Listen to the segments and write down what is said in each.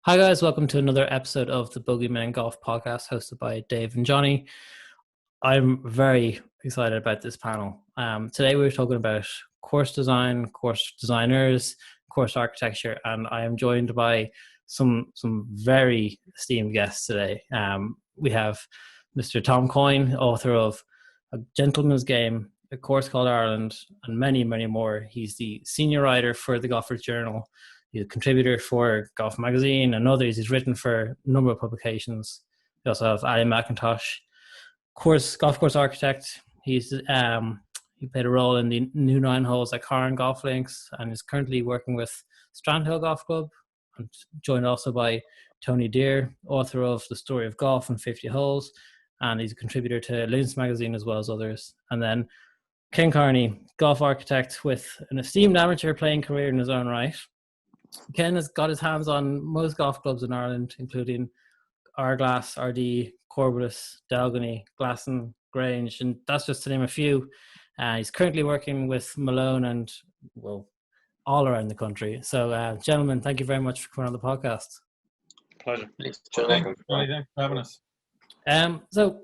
Hi guys, welcome to another episode of the Bogeyman Golf Podcast hosted by Dave and Johnny. I'm very excited about this panel. Today we're talking about course design, course designers, course architecture, and I am joined by some very esteemed guests today. We have Mr. Tom Coyne, author of A Gentleman's Game, A Course Called Ireland, and many, many more. He's the senior writer for the Golfers Journal. He's a contributor for Golf Magazine and others. He's written for a number of publications. We also have Ally McIntosh, golf course architect. He played a role in the new 9 holes at Kearney Golf Links and is currently working with Strandhill Golf Club. And joined also by Tony Deere, author of The Story of Golf and 50 Holes, and he's a contributor to Links Magazine as well as others. And then Ken Kearney, golf architect with an esteemed amateur playing career in his own right. Ken has got his hands on most golf clubs in Ireland, including Arglass, RD, Corbelis, Dalgony, Glasson, Grange, and that's just to name a few. He's currently working with Malone and, well, all around the country. So, gentlemen, thank you very much for coming on the podcast. Pleasure. Thanks, Thanks for having us. So,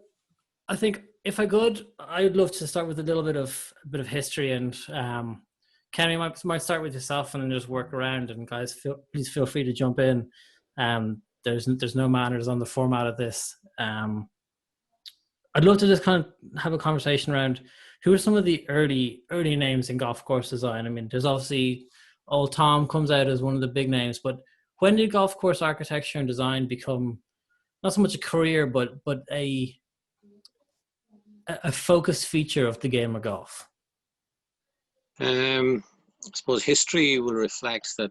I think if I could, I'd love to start with a bit of history and. Ken, we might start with yourself and then just work around. And guys, please feel free to jump in. There's no manners on the format of this. I'd love to just kind of have a conversation around who are some of the early names in golf course design. I mean, there's obviously old Tom comes out as one of the big names, but when did golf course architecture and design become not so much a career, but a focused feature of the game of golf? I suppose history will reflect that,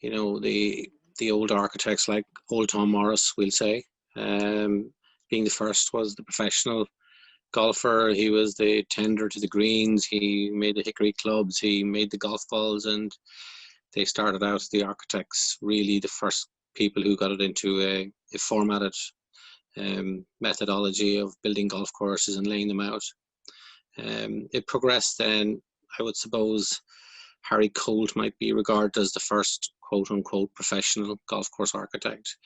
the old architects like old Tom Morris, we'll say, being the first, was the professional golfer. He was the tender to the greens. He made the hickory clubs. He made the golf balls, and they started out as the architects, really the first people who got it into a formatted methodology of building golf courses and laying them out. It progressed then. I would suppose Harry Colt might be regarded as the first quote-unquote professional golf course architect.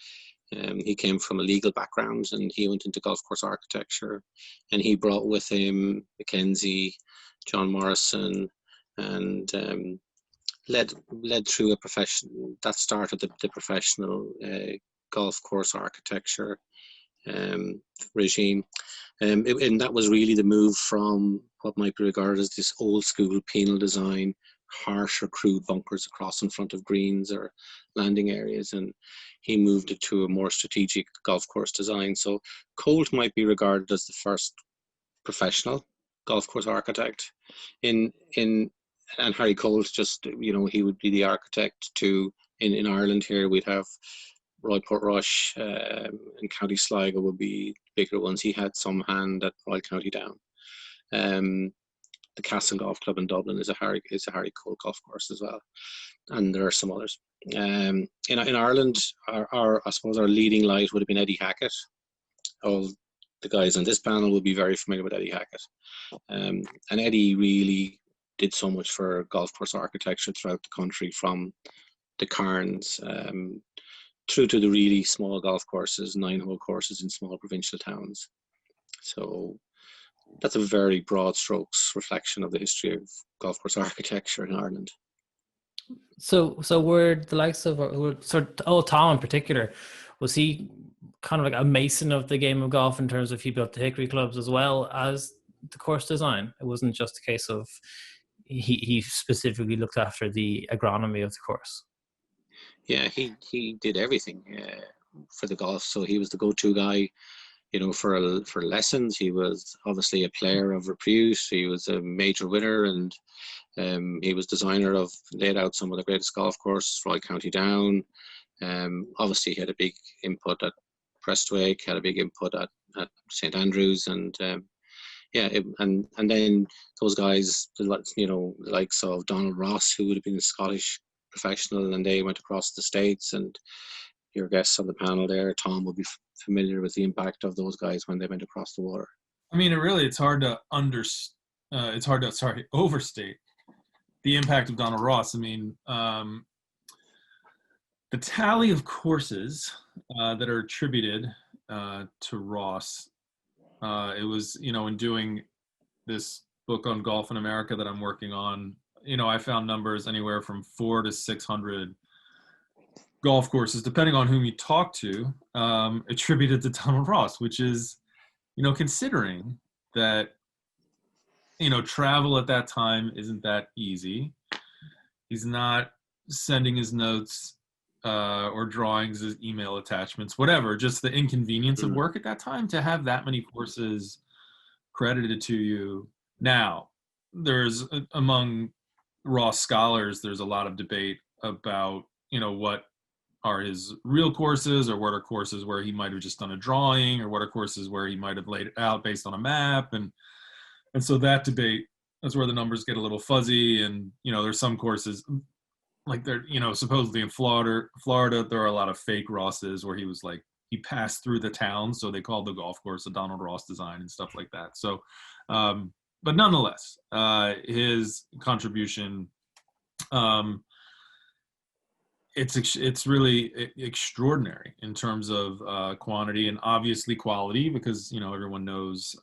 He came from a legal background and he went into golf course architecture, and he brought with him Mackenzie, John Morrison, and led through a profession that started the professional golf course architecture regime. And that was really the move from what might be regarded as this old school penal design, harsh or crude bunkers across in front of greens or landing areas, and he moved it to a more strategic golf course design. So Colt might be regarded as the first professional golf course architect and Harry Colt, just, he would be the architect to, in Ireland here we'd have Roy Portrush and County Sligo would be bigger ones. He had some hand at Royal County Down. The Castle Golf Club in Dublin is a Harry Colt golf course as well, and there are some others. In Ireland, I suppose our leading light would have been Eddie Hackett. All the guys on this panel will be very familiar with Eddie Hackett, and Eddie really did so much for golf course architecture throughout the country, from the Cairns through to the really small golf courses, 9-hole courses in small provincial towns. So that's a very broad strokes reflection of the history of golf course architecture in Ireland. So were the likes of old Tom in particular, was he kind of like a mason of the game of golf in terms of he built the hickory clubs as well as the course design? It wasn't just a case of he specifically looked after the agronomy of the course. Yeah, he did everything for the golf. So he was the go-to guy, for lessons. He was obviously a player of repute. He was a major winner, and he was designer of, laid out some of the greatest golf courses, Royal County Down. Obviously, he had a big input at Prestwick, had a big input at St Andrews, and and then those guys, the likes of Donald Ross, who would have been a Scottish professional, and they went across the States, and your guests on the panel there, Tom, will be familiar with the impact of those guys when they went across the water. I mean, it's hard to overstate the impact of Donald Ross. I mean, the tally of courses that are attributed to Ross. It was, in doing this book on golf in America that I'm working on, I found numbers anywhere from 400 to 600 golf courses, depending on whom you talk to, attributed to Donald Ross, which is, considering that, travel at that time isn't that easy. He's not sending his notes or drawings as email attachments, whatever, just the inconvenience of work at that time to have that many courses credited to you. Now, there's, among Ross scholars, there's a lot of debate about, what are his real courses, or what are courses where he might have just done a drawing, or what are courses where he might have laid it out based on a map. And so that debate, that's where the numbers get a little fuzzy. And, there's some courses, like they're, supposedly in Florida, there are a lot of fake Rosses where he was like, he passed through the town, so they called the golf course a Donald Ross design and stuff like that. So, but nonetheless, his contribution, it's really extraordinary in terms of quantity and obviously quality, because everyone knows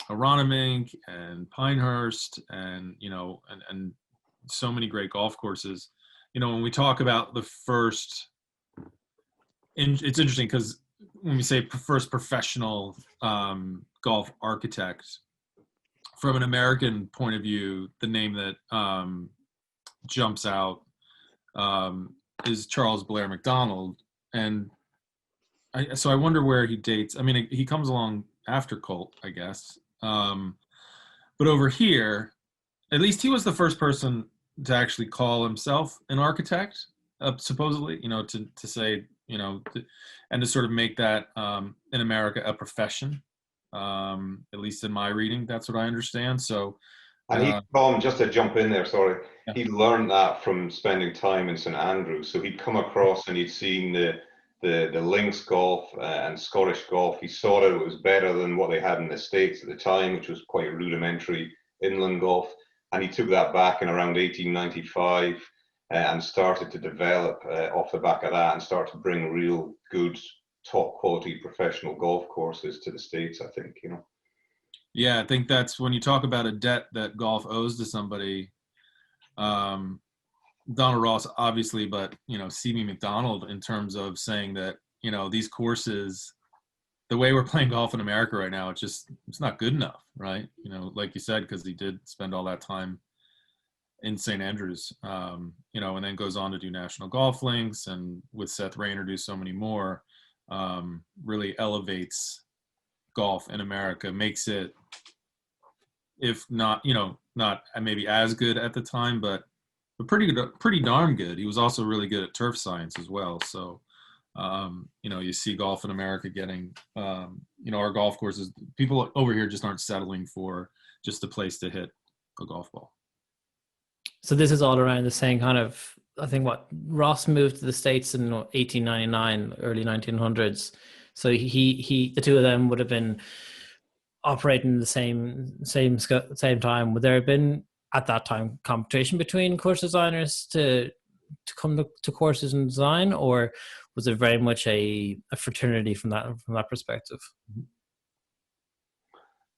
Aronimink and Pinehurst and and so many great golf courses. When we talk about the first, and it's interesting because when we say first professional golf architect, from an American point of view, the name that jumps out is Charles Blair Mcdonald. And so I wonder where he dates. I mean, he comes along after Colt, I guess. But over here, at least he was the first person to actually call himself an architect, supposedly, to say, and to sort of make that in America a profession. At least in my reading, that's what I understand. So, and he, Tom, just to jump in there, sorry, yeah. He learned that from spending time in St Andrews. So he'd come across and he'd seen the links golf and Scottish golf. He saw that it was better than what they had in the States at the time, which was quite rudimentary inland golf. And he took that back in around 1895 and started to develop off the back of that and start to bring real good, top quality professional golf courses to the States, I think, Yeah, I think that's when you talk about a debt that golf owes to somebody, Donald Ross, obviously, but, C.B. Mcdonald, in terms of saying that, these courses, the way we're playing golf in America right now, it's not good enough, right? Like you said, because he did spend all that time in St. Andrews, and then goes on to do National Golf Links, and with Seth Rayner do so many more, really elevates golf in America, makes it, if not, not maybe as good at the time, but pretty good, pretty darn good. He was also really good at turf science as well. So, you see golf in America getting, our golf courses, people over here just aren't settling for just a place to hit a golf ball. So this is all around the same kind of, I think, what Ross moved to the States in 1899, early 1900s. So the two of them would have been operating the same time. Would there have been at that time competition between course designers to come to courses and design, or was it very much a fraternity from that perspective?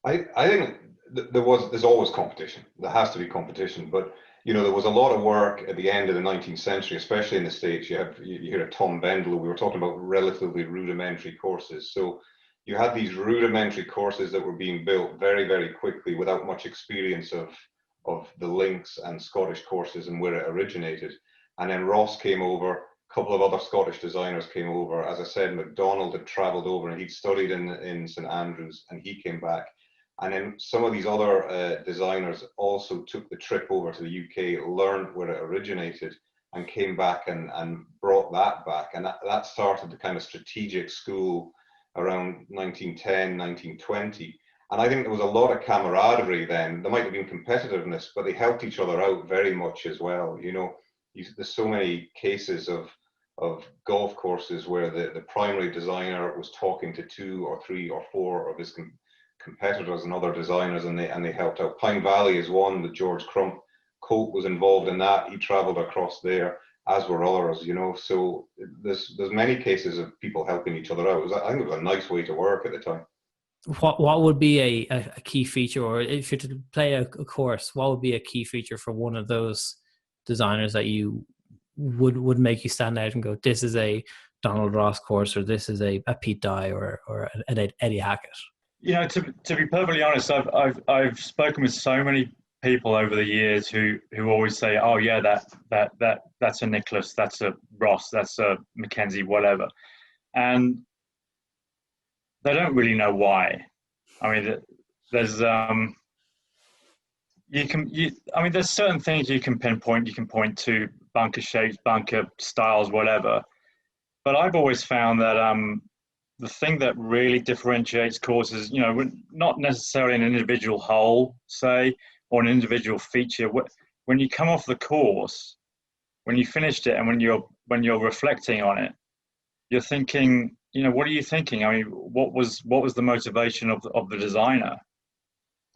I think there's always competition. There has to be competition, but there was a lot of work at the end of the 19th century, especially in the States. You hear of Tom Bendel. We were talking about relatively rudimentary courses. So you had these rudimentary courses that were being built very, very quickly without much experience of the links and Scottish courses and where it originated. And then Ross came over, a couple of other Scottish designers came over. As I said, Mcdonald had traveled over and he'd studied in St Andrews, and he came back. And then some of these other designers also took the trip over to the UK, learned where it originated, and came back and brought that back. And that started the kind of strategic school around 1910, 1920. And I think there was a lot of camaraderie then. There might have been competitiveness, but they helped each other out very much as well. There's so many cases of golf courses where the primary designer was talking to 2 or 3 or 4 of his competitors and other designers, and they helped out. Pine Valley is one with George Crump. Colt was involved in that. He traveled across there, as were others, you know. So there's many cases of people helping each other out. I think it was a nice way to work at the time. What would be a key feature, or if you're to play a course, what would be a key feature for one of those designers that you would make you stand out and go, this is a Donald Ross course, or this is a Pete Dye or an Eddie Hackett? You know, to be perfectly honest, I've spoken with so many people over the years who always say, oh yeah, that's a Nicholas, that's a Ross, that's a Mackenzie, whatever, and they don't really know why. I mean, there's there's certain things you can pinpoint. You can point to bunker shapes, bunker styles, whatever. But I've always found that the thing that really differentiates courses, you know, not necessarily an individual hole, say, or an individual feature. When you come off the course, when you finished it, and when you're reflecting on it, you're thinking, you know, what are you thinking? I mean, what was the motivation of the designer?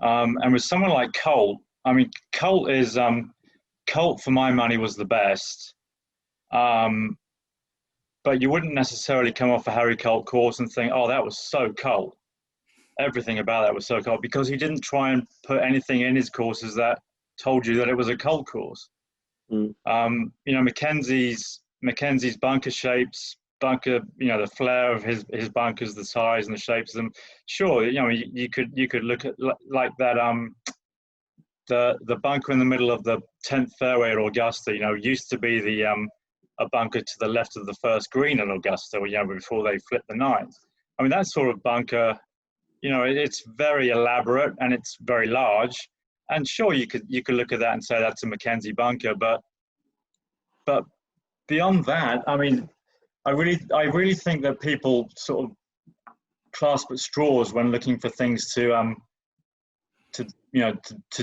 And with someone like Colt, I mean, Colt for my money was the best. But you wouldn't necessarily come off a Harry Colt course and think, oh, that was so Colt. Everything about that was so Colt, because he didn't try and put anything in his courses that told you that it was a Colt course. You know, Mackenzie's bunker shapes, you know, the flair of his bunkers, the size and the shapes of them. Sure, you know, you could look at like that. The bunker in the middle of the 10th fairway at Augusta, you know, used to be a bunker to the left of the first green at Augusta, you know, before they flipped the 9th. I mean, that sort of bunker, you know, it's very elaborate and it's very large. And sure, you could look at that and say that's a Mackenzie bunker, but beyond that, I mean, I really think that people sort of clasp at straws when looking for things to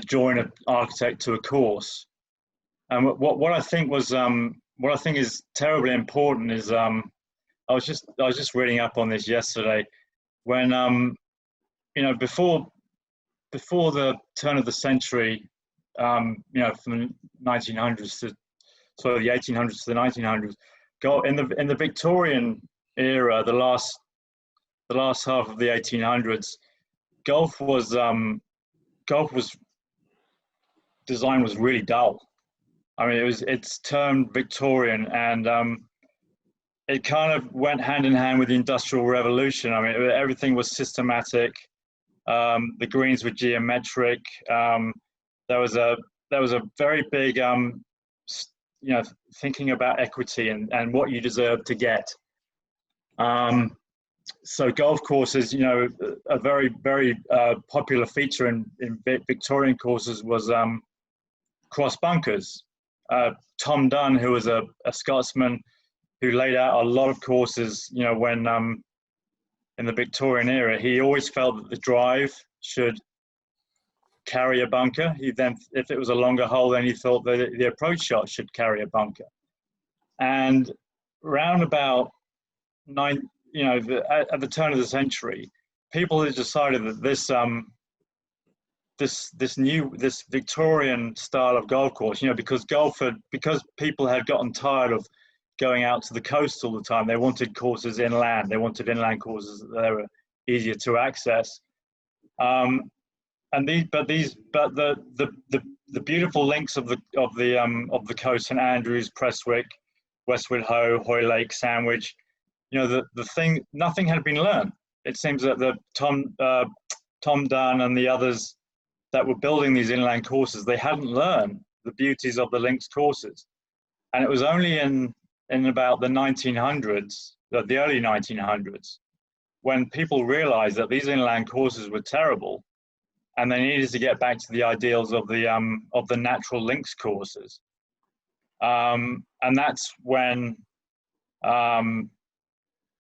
join an architect to a course. And what I think is terribly important is I was just reading up on this yesterday, when you know, before the turn of the century, you know, from the 1900s to sort of the 1800s to the 1900s, in the Victorian era, the last half of the 1800s, golf design was really dull. I mean, it's termed Victorian, and it kind of went hand in hand with the Industrial Revolution. I mean, everything was systematic. The greens were geometric. There was a very big, you know, thinking about equity and what you deserve to get. So golf courses, you know, a very, very popular feature in Victorian courses was cross bunkers. Tom Dunn, who was a Scotsman who laid out a lot of courses, you know, when in the Victorian era, he always felt that the drive should carry a bunker. He then, if it was a longer hole, then he thought that the approach shot should carry a bunker. And round about at the turn of the century, people had decided that this Victorian style of golf course, you know, because people had gotten tired of going out to the coast all the time, they wanted courses inland. They wanted inland courses that were easier to access. But the beautiful links of the coast, St Andrews, Prestwick, Westwood Ho, Hoylake, Sandwich, you know, nothing had been learned. It seems that the Tom Dunn and the others that were building these inland courses, they hadn't learned the beauties of the links courses. And it was only in about the 1900s, the early 1900s, when people realized that these inland courses were terrible, and they needed to get back to the ideals of the natural links courses. And that's when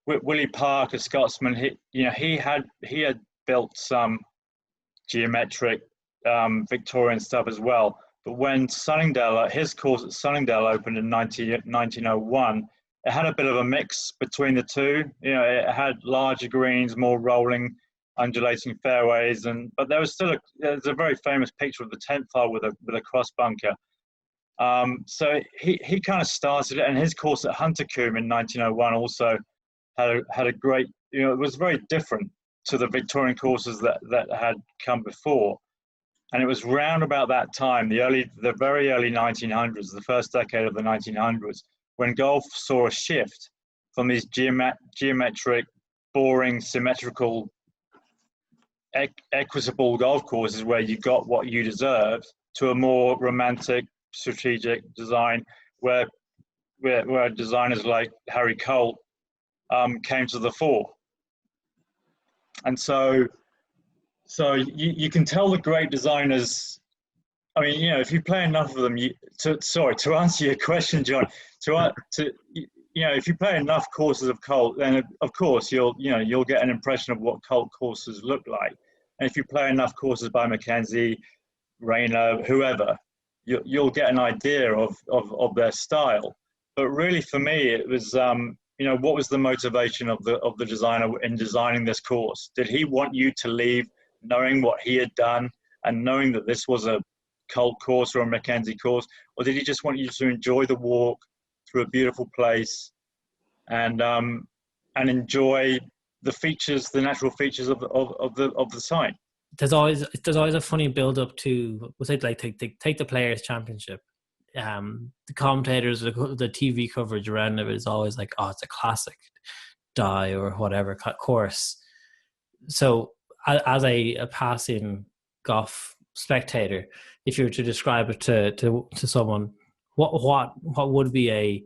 Willie Park, a Scotsman, he had built some geometric Victorian stuff as well. But when his course at Sunningdale opened in 1901, it had a bit of a mix between the two. You know, it had larger greens, more rolling, undulating fairways, but there was still there's a very famous picture of the 10th hole with a cross bunker. So he kind of started it, and his course at Huntercombe in 1901 also had a great, it was very different to the Victorian courses that had come before. And it was round about that time, the very early 1900s, the first decade of the 1900s, when golf saw a shift from these geometric, boring, symmetrical, equitable golf courses where you got what you deserved, to a more romantic, strategic design where designers like Harry Colt came to the fore. And so you can tell the great designers, I mean, if you play enough of them, to answer your question, John, if you play enough courses of Colt, then of course you'll get an impression of what Colt courses look like. And if you play enough courses by Mackenzie, Rayner, whoever, you'll get an idea of their style. But really, for me, it was what was the motivation of the designer in designing this course? Did he want you to leave knowing what he had done and knowing that this was a Colt course or a Mackenzie course, or did he just want you to enjoy the walk through a beautiful place and enjoy the features, the natural features of the site? There's always a funny build up to, we'll say, like take the Players Championship. The commentators, the TV coverage around it is always like, oh, it's a classic die or whatever course. So as a passing golf spectator, if you were to describe it to someone, what would be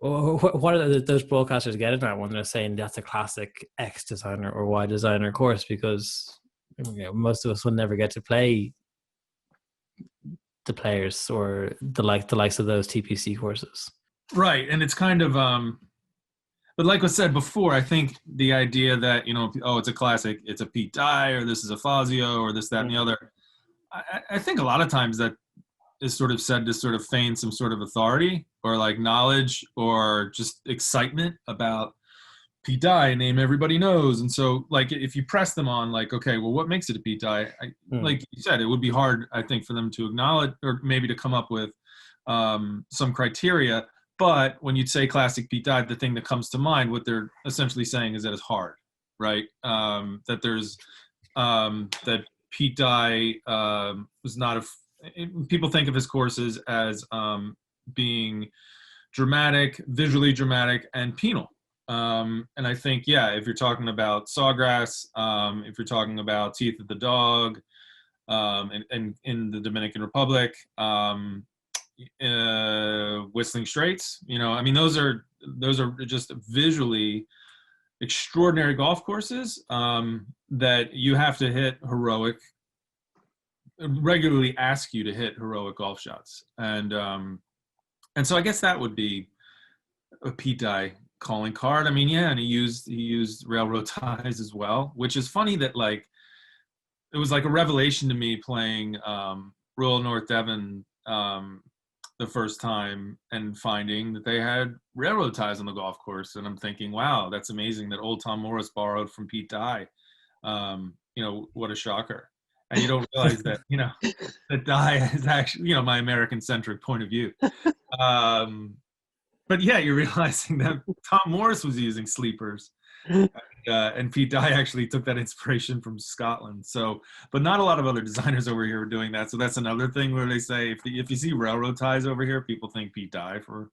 what are those broadcasters getting at when they're saying that's a classic X designer or Y designer course? Because most of us will never get to play the Players or the likes of those TPC courses. Right. And it's kind of but like I said before, I think the idea that, it's a classic, it's a Pete Dye, or this is a Fazio, or this, that, and the other, I think a lot of times that is sort of said to sort of feign some sort of authority or like knowledge or just excitement about Pete Dye, a name everybody knows. And so, like, if you press them on, like, okay, well, what makes it a Pete Dye? Like you said, it would be hard, I think, for them to acknowledge or maybe to come up with some criteria. But when you say classic Pete Dye, the thing that comes to mind, what they're essentially saying is that it's hard, right? That there's that Pete Dye was not people think of his courses as being dramatic, visually dramatic, and penal. And I think, if you're talking about Sawgrass, if you're talking about Teeth of the Dog, and in the Dominican Republic, Whistling Straits, those are just visually extraordinary golf courses that you have to hit regularly ask you to hit heroic golf shots. And so I guess that would be a Pete Dye calling card. And he used railroad ties as well, which is funny that, like, it was like a revelation to me playing Royal North Devon the first time and finding that they had railroad ties on the golf course. And I'm thinking, wow, that's amazing that old Tom Morris borrowed from Pete Dye. What a shocker. And you don't realize that, that Dye is actually, my American-centric point of view. But you're realizing that Tom Morris was using sleepers. And Pete Dye actually took that inspiration from Scotland. So, but not a lot of other designers over here are doing that. So that's another thing where they say, if you see railroad ties over here, people think Pete Dye for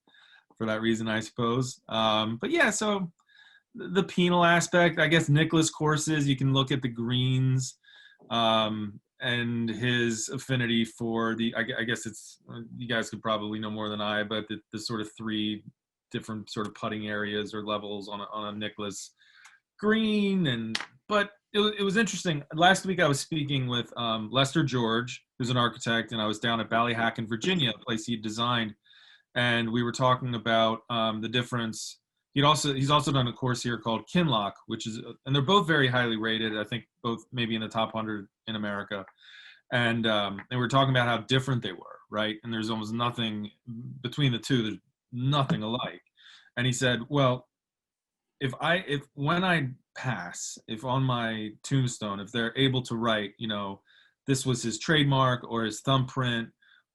that reason, I suppose. So the penal aspect, I guess Nicklaus courses, you can look at the greens and his affinity for I guess it's, you guys could probably know more than I, but the sort of three different sort of putting areas or levels on a Nicklaus green. But it was interesting. Last week I was speaking with Lester George, who's an architect, and I was down at Ballyhack in Virginia, a place he designed, and we were talking about the difference. He's also done a course here called Kinloch, which is, and they're both very highly rated. I think both maybe in the top 100 in America. And we were talking about how different they were, right? And there's almost nothing between the two. There's nothing alike. And he said, well, when I pass, if on my tombstone, if they're able to write, this was his trademark or his thumbprint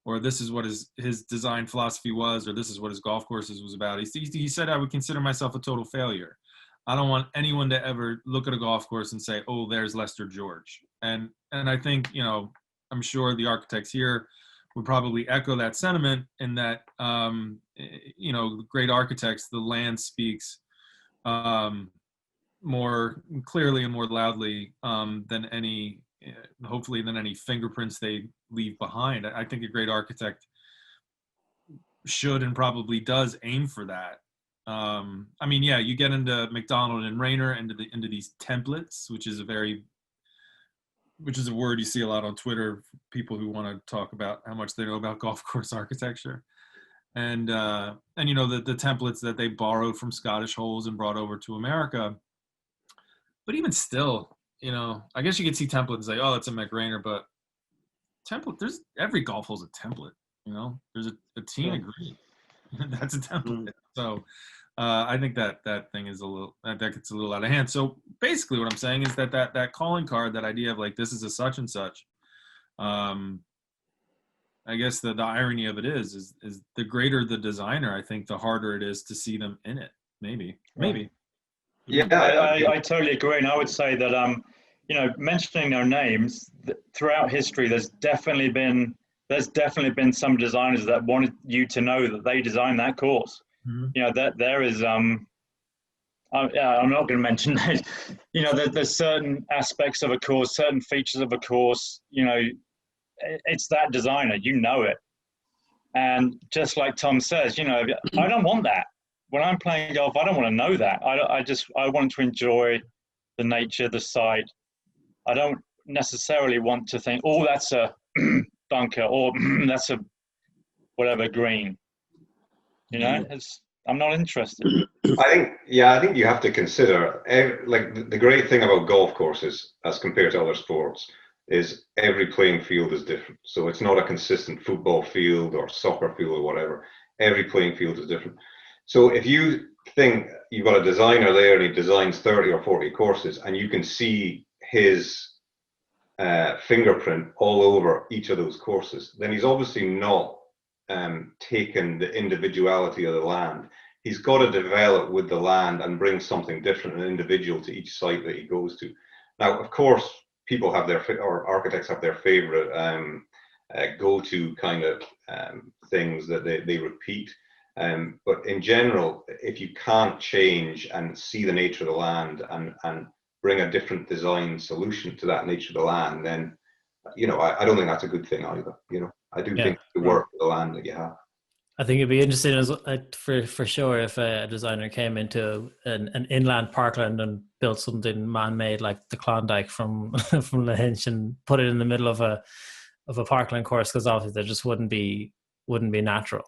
or this is what his design philosophy was, or this is what his golf courses was about. He said, I would consider myself a total failure. I don't want anyone to ever look at a golf course and say, oh, there's Lester George. And I think, I'm sure the architects here would probably echo that sentiment, in that, great architects, the land speaks more clearly and more loudly than any fingerprints they leave behind. I think a great architect should and probably does aim for that. You get into Mcdonald and Rayner, into these templates, which is a word you see a lot on Twitter, people who want to talk about how much they know about golf course architecture. And the templates that they borrowed from Scottish holes and brought over to America. But even still, I guess you could see template and say, oh, that's a McRainer, but template, every golf hole's a template, there's a team of green. That's a template. So I think that thing is that gets a little out of hand. So basically what I'm saying is that calling card, that idea of like, this is a such and such, I guess the irony of it is the greater the designer, I think the harder it is to see them in it. Maybe. Yeah, I totally agree. And I would say that, mentioning their names, throughout history, there's definitely been some designers that wanted you to know that they designed that course. Mm-hmm. That there is, I'm not going to mention that, there's certain aspects of a course, certain features of a course, it's that designer, it. And just like Tom says, I don't want that. When I'm playing golf, I don't want to know that. I want to enjoy the nature, the site. I don't necessarily want to think, oh, that's a bunker, or that's a whatever green. I'm not interested. I think you have to consider, like, the great thing about golf courses as compared to other sports is every playing field is different. So it's not a consistent football field or soccer field or whatever. Every playing field is different. So if you think you've got a designer there and he designs 30 or 40 courses, and you can see his fingerprint all over each of those courses, then he's obviously not taken the individuality of the land. He's got to develop with the land and bring something different and individual to each site that he goes to. Now, of course, people have or architects have their favorite go-to kind of things that they repeat. But in general, if you can't change and see the nature of the land and bring a different design solution to that nature of the land, then, I don't think that's a good thing either. I do think the work with the land that you have. I think it'd be interesting for sure if a designer came into an inland parkland and built something man-made like the Klondike from Lahinch and put it in the middle of a parkland course, because obviously there just wouldn't be natural.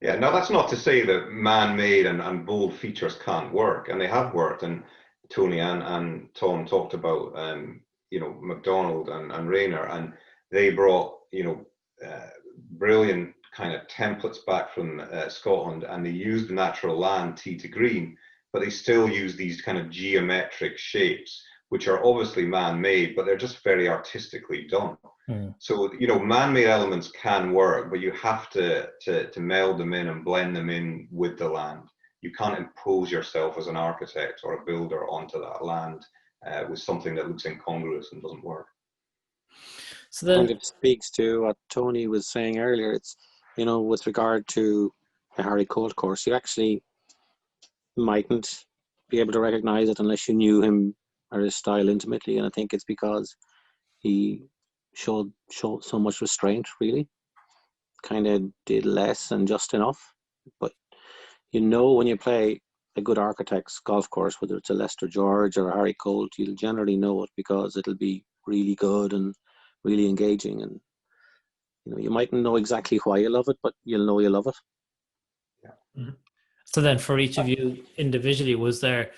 Yeah, now that's not to say that man-made and bold features can't work, and they have worked. And Tony and Tom talked about Mcdonald and Rayner, and they brought brilliant kind of templates back from Scotland, and they used the natural land tee to green, but they still use these kind of geometric shapes, which are obviously man-made, but they're just very artistically done. So, man-made elements can work, but you have to meld them in and blend them in with the land. You can't impose yourself as an architect or a builder onto that land with something that looks incongruous and doesn't work. So then, it speaks to what Tony was saying earlier. It's, with regard to the Harry Colt course, you actually mightn't be able to recognize it unless you knew him or his style intimately. And I think it's because he showed so much restraint, really. Kind of did less and just enough. But when you play a good architect's golf course, whether it's a Lester George or a Harry Colt, you'll generally know it because it'll be really good and really engaging. And you mightn't know exactly why you love it, but you'll know you love it. Yeah. Mm-hmm. So then, for each of you individually, was there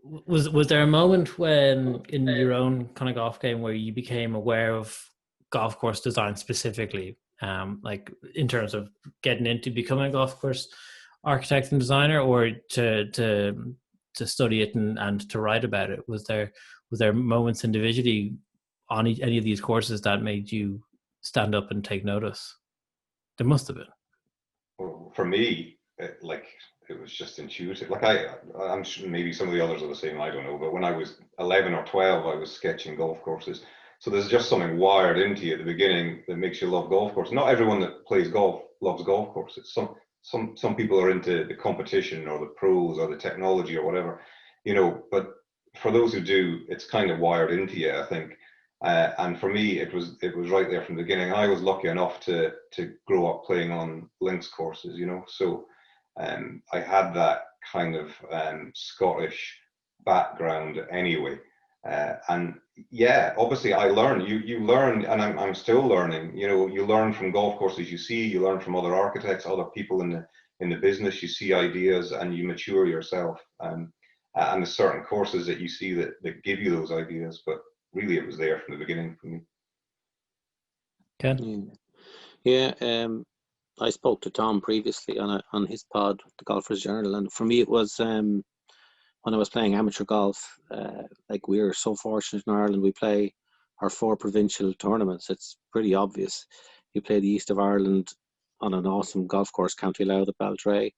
a moment when in your own kind of golf game where you became aware of golf course design specifically, like in terms of getting into becoming a golf course architect and designer, or to study it and to write about it? Was there moments individually on any of these courses that made you stand up and take notice? There must have been. Well, for me, it was just intuitive. Like I'm sure maybe some of the others are the same. I don't know. But when I was 11 or 12, I was sketching golf courses. So there's just something wired into you at the beginning that makes you love golf courses. Not everyone that plays golf loves golf courses. Some people are into the competition or the pros or the technology or whatever, But for those who do, it's kind of wired into you, I think. And for me, it was right there from the beginning. I was lucky enough to grow up playing on links courses, So I had that kind of Scottish background anyway. And yeah, obviously I learned. You learn, and I'm still learning. You learn from golf courses you see. You learn from other architects, other people in the business. You see ideas, and you mature yourself. And there's certain courses that you see that give you those ideas, but really it was there from the beginning for me. Ken? Yeah, I spoke to Tom previously on his pod, the Golfers Journal, and for me it was when I was playing amateur golf. Like, we are so fortunate in Ireland, we play our 4 provincial tournaments. It's pretty obvious. You play the east of Ireland on an awesome golf course, County Louth at Baltray,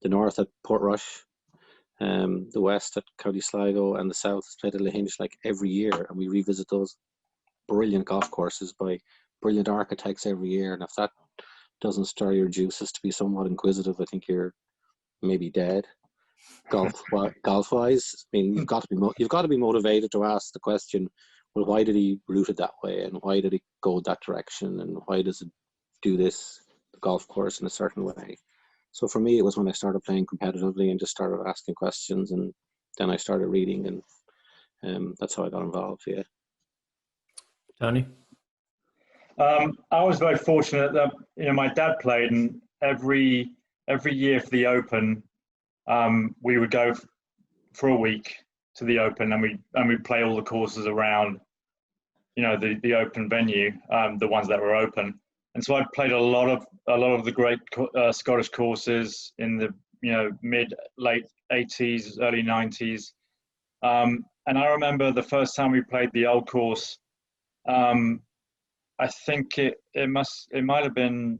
the north at Portrush, the west at County Sligo, and the south is played at Lahinch like every year, and we revisit those brilliant golf courses by brilliant architects every year. And if that doesn't stir your juices to be somewhat inquisitive, I think you're maybe dead. Golf wise, I mean, you've got to be motivated to ask the question, well, why did he route it that way, and why did it go that direction, and why does it do this, the golf course, in a certain way? So for me, it was when I started playing competitively and just started asking questions, and then I started reading, and that's how I got involved. Yeah. Tony? I was very fortunate that my dad played, and every year for the Open, we would go for a week to the Open, and we'd play all the courses around, the Open venue, the ones that were open. And so I played a lot of the great Scottish courses in the late 80s, early 90s. And I remember the first time we played the old course. I think it might have been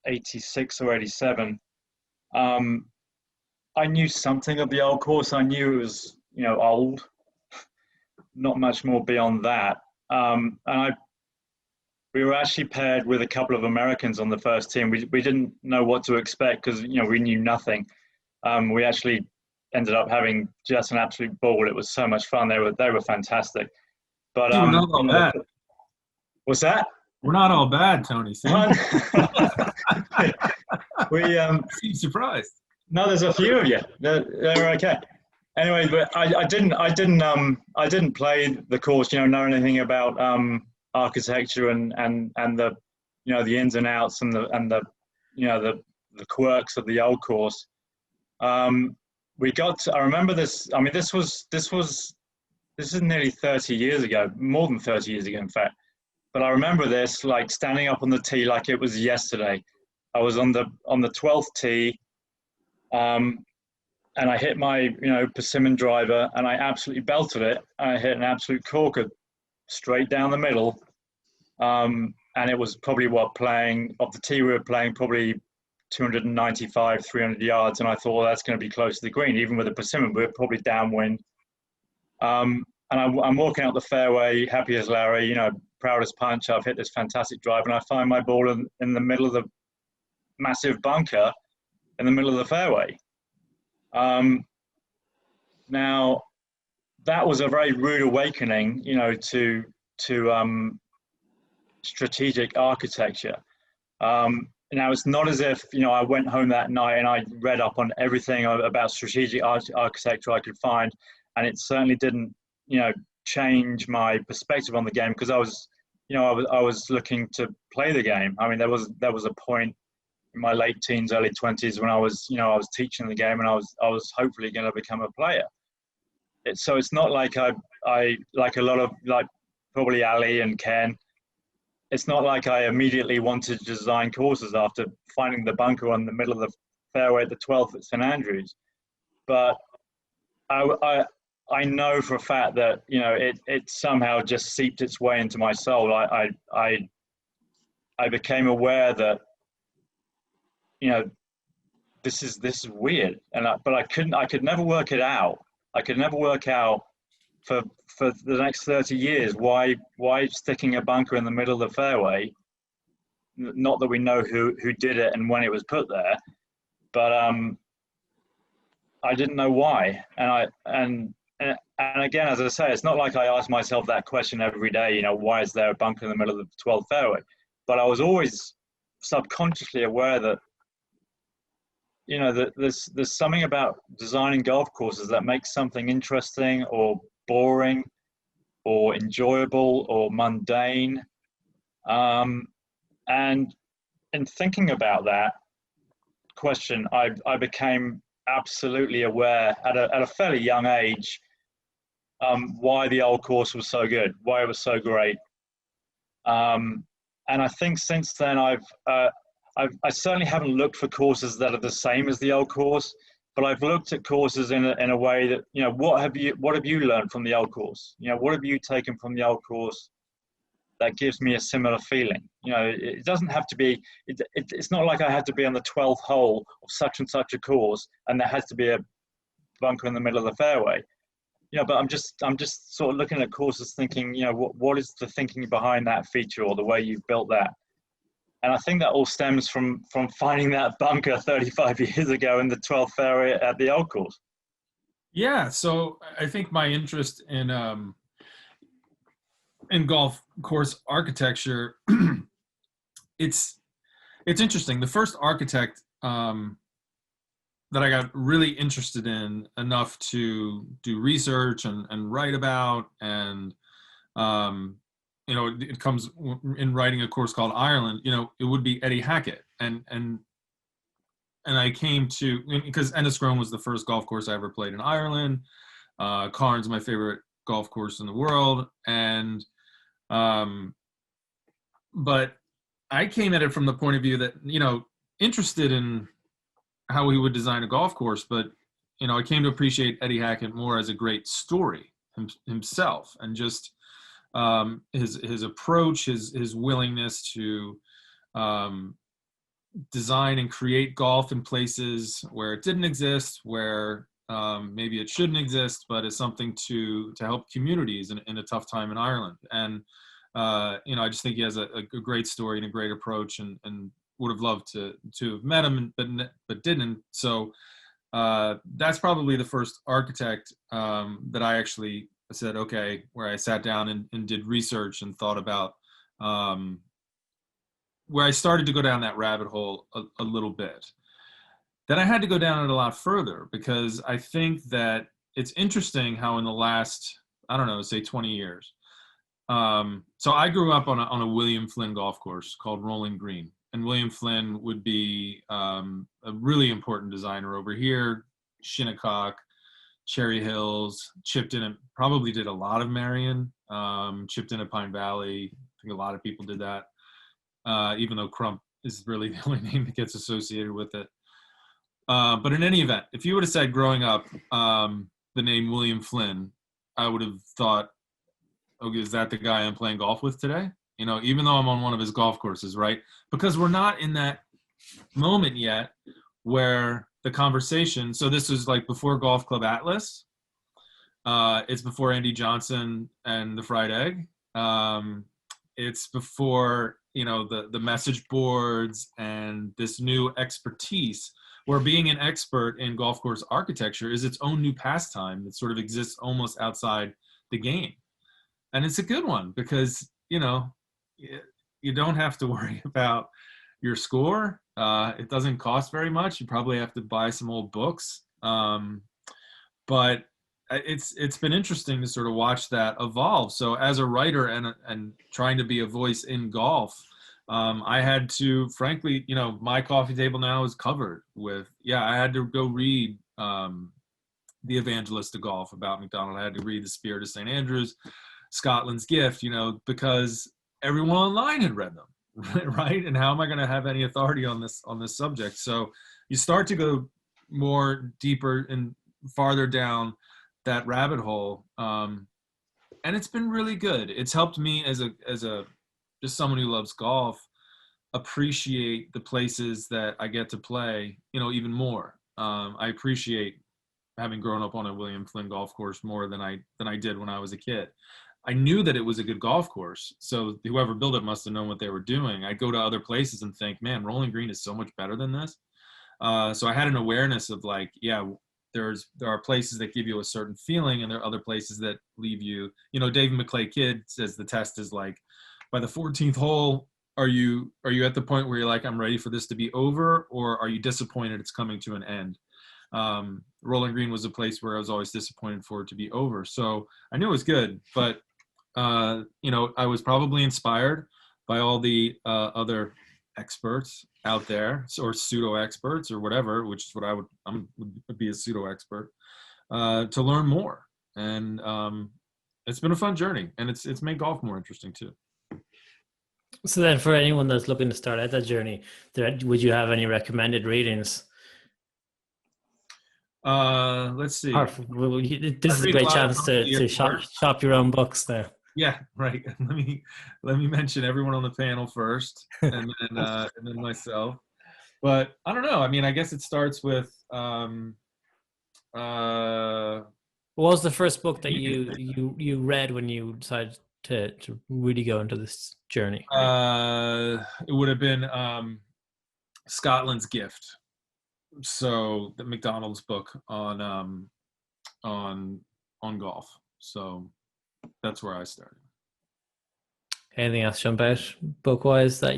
86 or 87. I knew something of the old course. I knew it was, old, not much more beyond that. And we were actually paired with a couple of Americans on the first team. We didn't know what to expect because, we knew nothing. We actually ended up having just an absolute ball. It was so much fun. They were fantastic. But we're not all bad. What's that? We're not all bad, Tony. We seem surprised. No, there's a few of you. They're okay. Anyway, but I didn't play the course, know anything about architecture and the the ins and outs and the quirks of the old course. I remember this. I mean, this is nearly 30 years ago, more than 30 years ago, in fact. But I remember this, like, standing up on the tee like it was yesterday. I was on the 12th tee, and I hit my persimmon driver, and I absolutely belted it. And I hit an absolute corker straight down the middle, and it was probably playing off the tee. We were playing probably 295, 300 yards, and I thought, well, that's going to be close to the green, even with the persimmon. We're probably downwind. And I'm walking out the fairway, happy as Larry, proud as punch. I've hit this fantastic drive, and I find my ball in the middle of the massive bunker in the middle of the fairway. Now, that was a very rude awakening, to strategic architecture. Now, it's not as if, I went home that night and I read up on everything about strategic architecture I could find, and it certainly didn't, change my perspective on the game, because I was looking to play the game. I mean, there was a point in my late teens, early 20s when I was teaching the game, and I was hopefully going to become a player. So it's not like I like a lot of, like, probably Ally and Ken. It's not like I immediately wanted to design courses after finding the bunker on the middle of the fairway at the 12th at St Andrews. But I know for a fact that it somehow just seeped its way into my soul. I I became aware that, you know, this is weird, and but I could never work it out. I could never work out for the next 30 years why sticking a bunker in the middle of the fairway. Not that we know who did it and when it was put there, but I didn't know why. And again, as I say, it's not like I ask myself that question every day. You know, why is there a bunker in the middle of the 12th fairway? But I was always subconsciously aware that, you know, that there's something about designing golf courses that makes something interesting or boring or enjoyable or mundane. And in thinking about that question, I became absolutely aware at a fairly young age why the old course was so good, why it was so great. And I think since then I certainly haven't looked for courses that are the same as the old course, but I've looked at courses in a way that, you know, what have you learned from the old course? You know, what have you taken from the old course that gives me a similar feeling? You know, it doesn't have to be, it's not like I had to be on the 12th hole of such and such a course and there has to be a bunker in the middle of the fairway. You know, but I'm just sort of looking at courses thinking, you know, what is the thinking behind that feature or the way you've built that? And I think that all stems from finding that bunker 35 years ago in the 12th fairway at the old course. Yeah, so I think my interest in golf course architecture, it's interesting. The first architect that I got really interested in enough to do research and write about, and you know, it comes in writing a course called Ireland. You know, it would be Eddie Hackett, and I came to, because Enniscrone was the first golf course I ever played in Ireland. Cairns, my favorite golf course in the world, and but I came at it from the point of view that, you know, interested in how he would design a golf course, but, you know, I came to appreciate Eddie Hackett more as a great story himself, and just his approach, his willingness to design and create golf in places where it didn't exist, where maybe it shouldn't exist, but it's something to help communities in a tough time in Ireland. And you know, I just think he has a great story and a great approach, and would have loved to have met him, but didn't. So that's probably the first architect that I actually said, okay, where I sat down and did research and thought about, where I started to go down that rabbit hole a little bit. Then I had to go down it a lot further, because I think that it's interesting how in the last, I don't know, say 20 years. So I grew up on a William Flynn golf course called Rolling Green. And William Flynn would be a really important designer over here. Shinnecock, Cherry Hills, chipped in it, probably did a lot of Marion, chipped in at Pine Valley. I think a lot of people did that, even though Crump is really the only name that gets associated with it. But in any event, if you would have said growing up the name William Flynn, I would have thought, okay, is that the guy I'm playing golf with today? You know, even though I'm on one of his golf courses, right? Because we're not in that moment yet where the conversation, so this is like before Golf Club Atlas. It's before Andy Johnson and the Fried Egg. It's before, you know, the message boards and this new expertise, where being an expert in golf course architecture is its own new pastime that sort of exists almost outside the game. And it's a good one, because, you know, you don't have to worry about your score. It doesn't cost very much. You probably have to buy some old books. But it's been interesting to sort of watch that evolve. So as a writer and trying to be a voice in golf, I had to, frankly, you know, my coffee table now is covered with, I had to go read The Evangelist of Golf about Mcdonald. I had to read The Spirit of St. Andrews, Scotland's Gift, you know, because everyone online had read them, right? And how am I going to have any authority on this subject? So you start to go more deeper and farther down that rabbit hole, and it's been really good. It's helped me as a just someone who loves golf, appreciate the places that I get to play, even more. I appreciate having grown up on a William Flynn golf course more than I did when I was a kid. I knew that it was a good golf course, so whoever built it must have known what they were doing. I'd go to other places and think, man, Rolling Green is so much better than this. So I had an awareness of like, yeah, there are places that give you a certain feeling, and there are other places that leave you. David McClay Kidd says the test is like, by the 14th hole, are you at the point where you're like, I'm ready for this to be over, or are you disappointed it's coming to an end? Rolling Green was a place where I was always disappointed for it to be over. So I knew it was good, but I was probably inspired by all the other experts out there, or pseudo experts or whatever, which is what I would be a pseudo expert, to learn more. And it's been a fun journey, and it's made golf more interesting too. So then, for anyone that's looking to start out that journey, would you have any recommended readings? Let's see. This is a great chance to shop your own books there. Yeah, right. Let me mention everyone on the panel first, and then myself. But I don't know. I mean, I guess it starts with. What was the first book that you read when you decided to really go into this journey? It would have been Scotland's Gift. So the Mcdonald's book on golf. So that's where I started. Anything else jump out book-wise that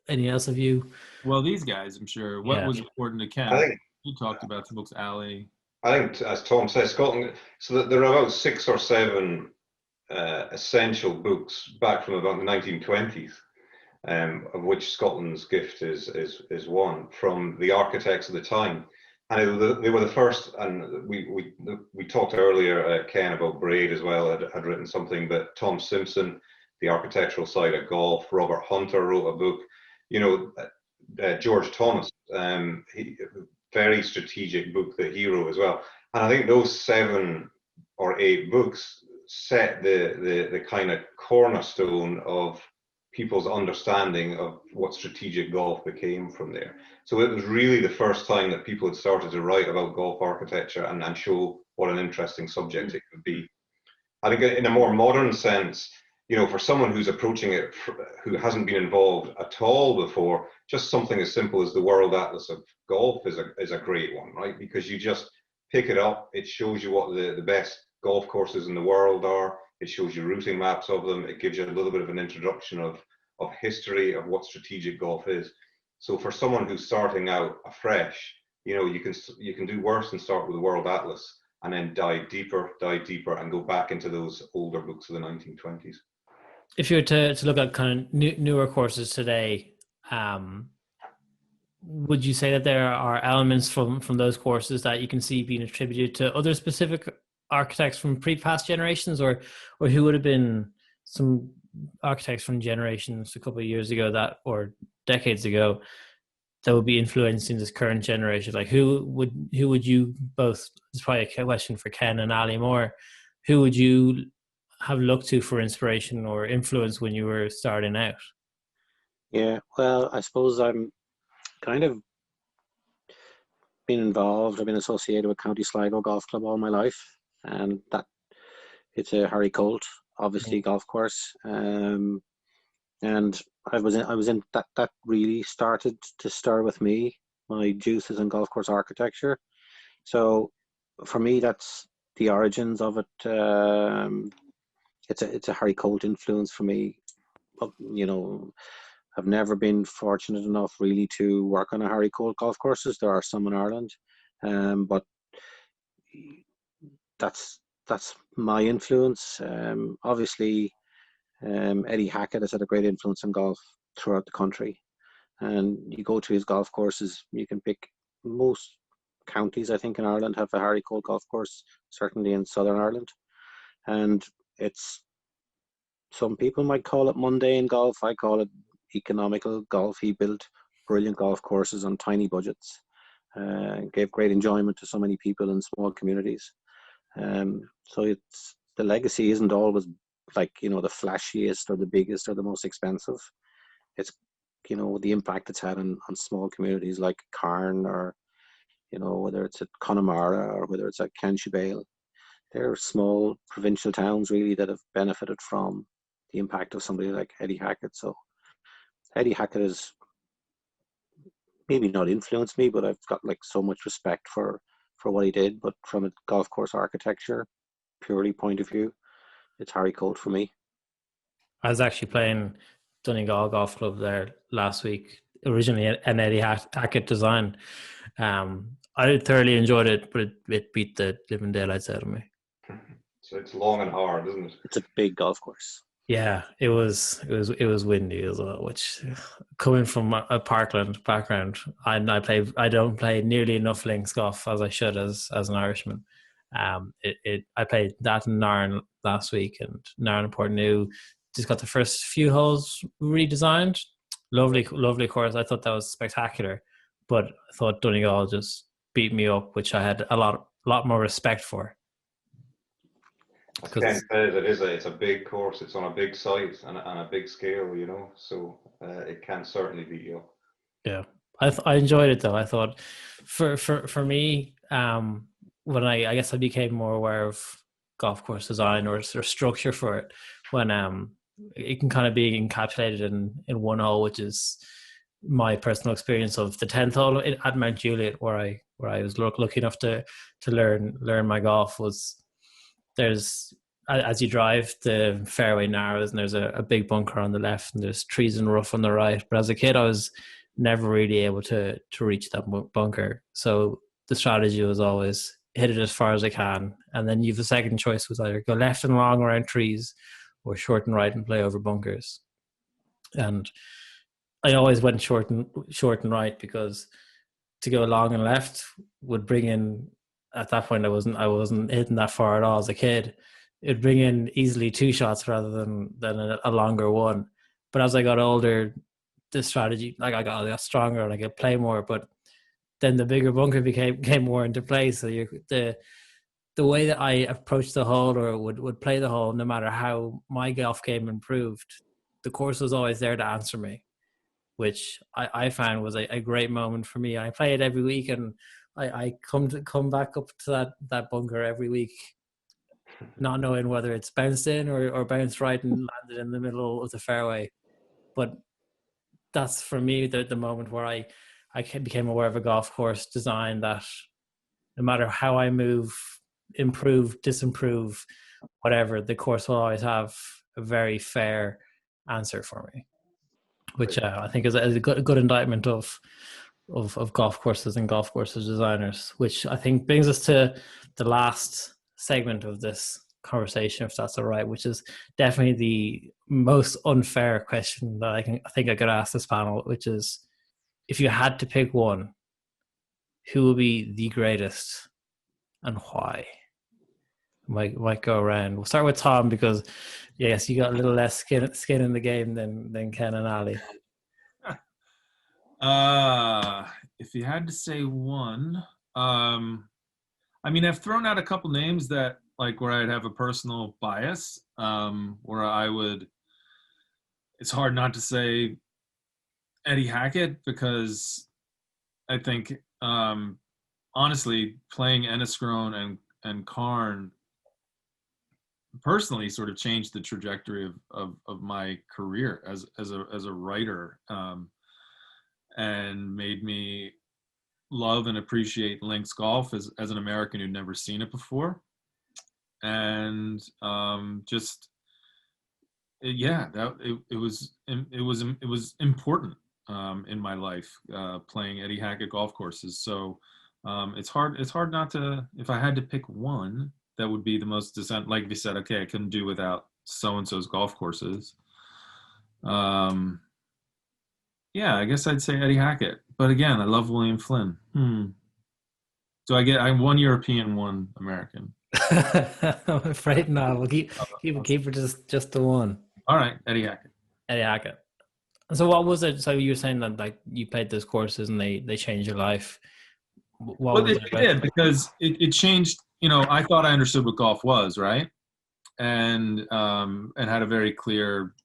any else of you? Well, these guys, I'm sure. What was important to Ken? I think you talked about the books, Ally. I think, as Tom says, Scotland. So there are about 6 or 7 essential books back from about the 1920s, of which Scotland's Gift is one, from the architects of the time. And they were the first. And we talked earlier, Ken, about Braid as well. Had written something, but Tom Simpson, the architectural side of golf. Robert Hunter wrote a book. George Thomas, very strategic book that he wrote as well. And I think those 7 or 8 books set the kind of cornerstone of people's understanding of what strategic golf became from there. So it was really the first time that people had started to write about golf architecture and show what an interesting subject it could be. I think in a more modern sense, for someone who's approaching it, who hasn't been involved at all before, just something as simple as the World Atlas of Golf is a great one, right? Because you just pick it up, it shows you what the best golf courses in the world are, it shows you routing maps of them, it gives you a little bit of an introduction of history of what strategic golf is. So for someone who's starting out afresh, you can do worse than start with the World Atlas and then dive deeper and go back into those older books of the 1920s. If you were to look at kind of newer courses today, would you say that there are elements from those courses that you can see being attributed to other specific architects from past generations, or who would have been some architects from generations a couple of years ago or decades ago that would be influencing this current generation? Like who would you both? It's probably a question for Ken and Ally more. Who would you have looked to for inspiration or influence when you were starting out? Yeah, well, I suppose I'm kind of been involved. I've been associated with County Sligo Golf Club all my life, and that it's a Harry Colt, obviously, golf course. And I was in that really started to stir with me my juices in golf course architecture. So for me, that's the origins of it. It's a Harry Colt influence for me. I've never been fortunate enough really to work on a Harry Colt golf courses. There are some in Ireland, but that's my influence. Obviously, Eddie Hackett has had a great influence on golf throughout the country. And you go to his golf courses, you can pick most counties, I think, in Ireland have a Harry Colt golf course, certainly in Southern Ireland. And it's, some people might call it mundane golf. I call it economical golf. He built brilliant golf courses on tiny budgets, gave great enjoyment to so many people in small communities. So it's, the legacy isn't always like, the flashiest or the biggest or the most expensive. It's, you know, the impact it's had on small communities like Cairn, or, you know, whether it's at Connemara or whether it's at Canchibale. They're small provincial towns really that have benefited from the impact of somebody like Eddie Hackett. So Eddie Hackett has maybe not influenced me, but I've got like so much respect for what he did. But from a golf course architecture purely point of view, it's Harry Colt for me. I was actually playing Donegal Golf Club there last week, originally an Eddie Hackett design. I thoroughly enjoyed it, but it beat the living daylights out of me. So it's long and hard, isn't it? It's a big golf course. Yeah, it was windy as well, which, coming from a Parkland background, I don't play nearly enough links golf as I should as an Irishman. I played that in Nairn last week, and Nairn and Portneuf just got the first few holes redesigned. Lovely course. I thought that was spectacular, but I thought Donegal just beat me up, which I had a lot more respect for. As Ken says, it's a big course. It's on a big site and a big scale, you know. So it can certainly beat you up. Yeah, I enjoyed it though. I thought for me, when I guess I became more aware of golf course design or structure for it, when it can kind of be encapsulated in one hole, which is my personal experience of the 10th hole at Mount Juliet, where I was lucky enough to learn my golf. Was there's, as you drive, the fairway narrows and there's a big bunker on the left and there's trees and rough on the right. But as a kid, I was never really able to reach that bunker. So the strategy was always hit it as far as I can. And then you have the second choice was either go left and long around trees or short and right and play over bunkers. And I always went short and right, because to go long and left would bring in, at that point I wasn't hitting that far at all as a kid. It'd bring in easily 2 shots rather than a longer one. But as I got older, the strategy, like I got stronger and I could play more, but then the bigger bunker came more into play. So the way that I approached the hole or would play the hole, no matter how my golf game improved, the course was always there to answer me, which I found was a great moment for me. I play it every week, and I come back up to that bunker every week, not knowing whether it's bounced in or bounced right and landed in the middle of the fairway. But that's for me the moment where I became aware of a golf course design that no matter how I move, improve, disimprove, whatever, the course will always have a very fair answer for me, which I think is a good indictment of golf courses and golf courses designers, which I think brings us to the last segment of this conversation, if that's all right, which is definitely the most unfair question that I think I could ask this panel, which is, if you had to pick one, who will be the greatest and why? Might go around. We'll start with Tom, because yes, you got a little less skin in the game than Ken and Ali. If you had to say one, I mean, I've thrown out a couple names that, like, where I'd have a personal bias, where it's hard not to say Eddie Hackett, because I think, honestly, playing Enniscrone and Cairn personally sort of changed the trajectory of my career as a writer, and made me love and appreciate links golf as an American who'd never seen it before. And it was important in my life, playing Eddie Hackett golf courses. So it's hard not to, if I had to pick one, that would be the most decent. Like you said, okay, I couldn't do without so-and-so's golf courses. Yeah, I guess I'd say Eddie Hackett. But again, I love William Flynn. So I'm one European, one American. I'm afraid not. We'll keep it just the one. All right, Eddie Hackett. Eddie Hackett. So what was it? So you were saying that, like, you played those courses and they changed your life. Well, it did, because it changed. You know, I thought I understood what golf was, right? And had a very clear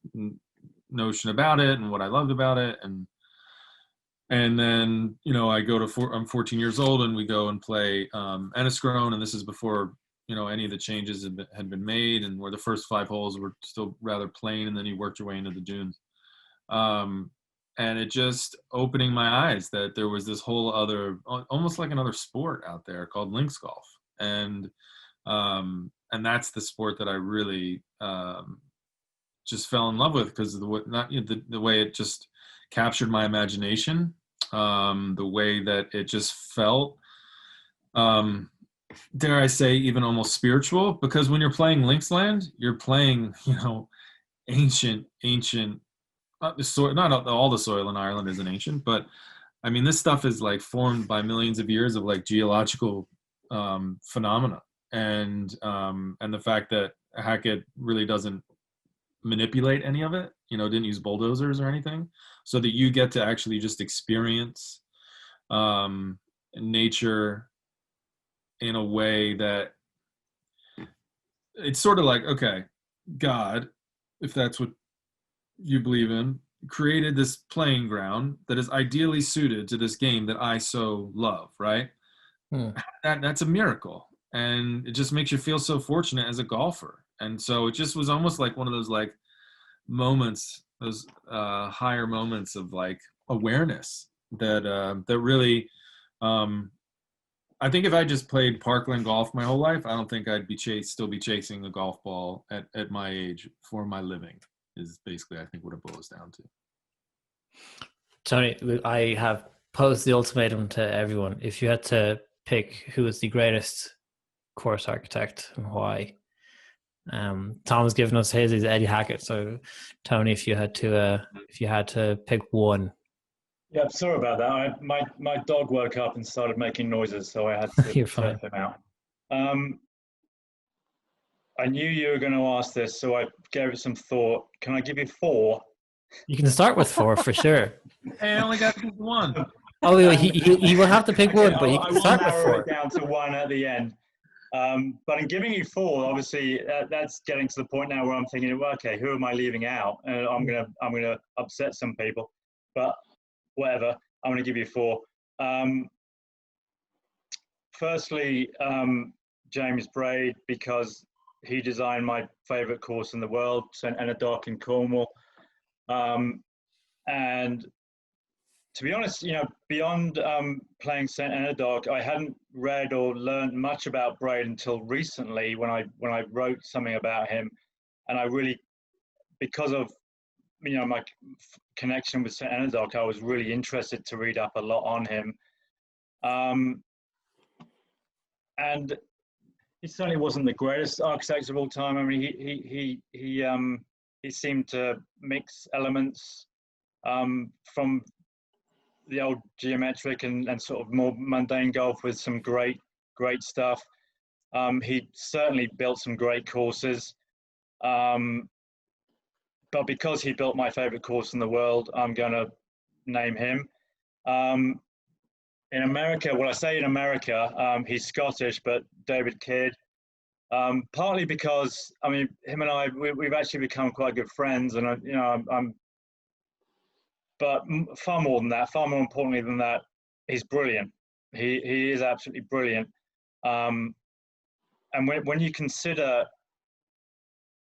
notion about it and what I loved about it. And And then, I go to I'm 14 years old, and we go and play Enniscrone, and this is before, any of the changes had been made, and where the first 5 holes were still rather plain, and then you worked your way into the dunes. And it just opening my eyes that there was this whole other, almost like another sport out there called links golf. And that's the sport that I really just fell in love with, because of the way it just captured my imagination, the way that it just felt, dare I say, even almost spiritual, because when you're playing Linksland, you're playing, ancient, not all the soil in Ireland isn't ancient, but I mean, this stuff is like formed by millions of years of like geological phenomena, and the fact that Hackett really doesn't manipulate any of it, didn't use bulldozers or anything, so that you get to actually just experience nature in a way that it's sort of like, okay, God, if that's what you believe in, created this playing ground that is ideally suited to this game that I so love, right? That's a miracle, and it just makes you feel so fortunate as a golfer. And so it just was almost like one of those like moments, those higher moments of like awareness that really, I think if I just played parkland golf my whole life, I don't think I'd still be chasing a golf ball at my age for my living, is basically, I think, what it boils down to. Tony, I have posed the ultimatum to everyone. If you had to pick who is the greatest course architect and why, Tom has given us his is Eddie Hackett. So, Tony, if you had to pick one. Yeah, sorry about that. My dog woke up and started making noises, so I had to check him out. I knew you were going to ask this, so I gave it some thought. Can I give you 4? You can start with 4 for sure. Hey, I only got to pick one. Oh, he will have to pick one, but you can start with 4. I will narrow it down to 1 at the end. But in giving you 4, obviously, that's getting to the point now where I'm thinking, well, okay, who am I leaving out? I'm gonna upset some people, but whatever. I'm gonna give you 4. Firstly, James Braid, because he designed my favorite course in the world, St. Ennedoc in Cornwall. And to be honest, beyond playing St. Ennedoc, I hadn't read or learned much about Braid until recently when I wrote something about him. And I really, because of my connection with St. Ennedoc, I was really interested to read up a lot on him. And he certainly wasn't the greatest architect of all time. I mean, he seemed to mix elements from the old geometric and sort of more mundane golf with some great stuff. He certainly built some great courses. But because he built my favorite course in the world, I'm going to name him. In America, well, I say in America, he's Scottish, but David Kidd. Partly because, I mean, him and I, we've actually become quite good friends, and but far more than that, far more importantly than that, he's brilliant. He is absolutely brilliant. And when you consider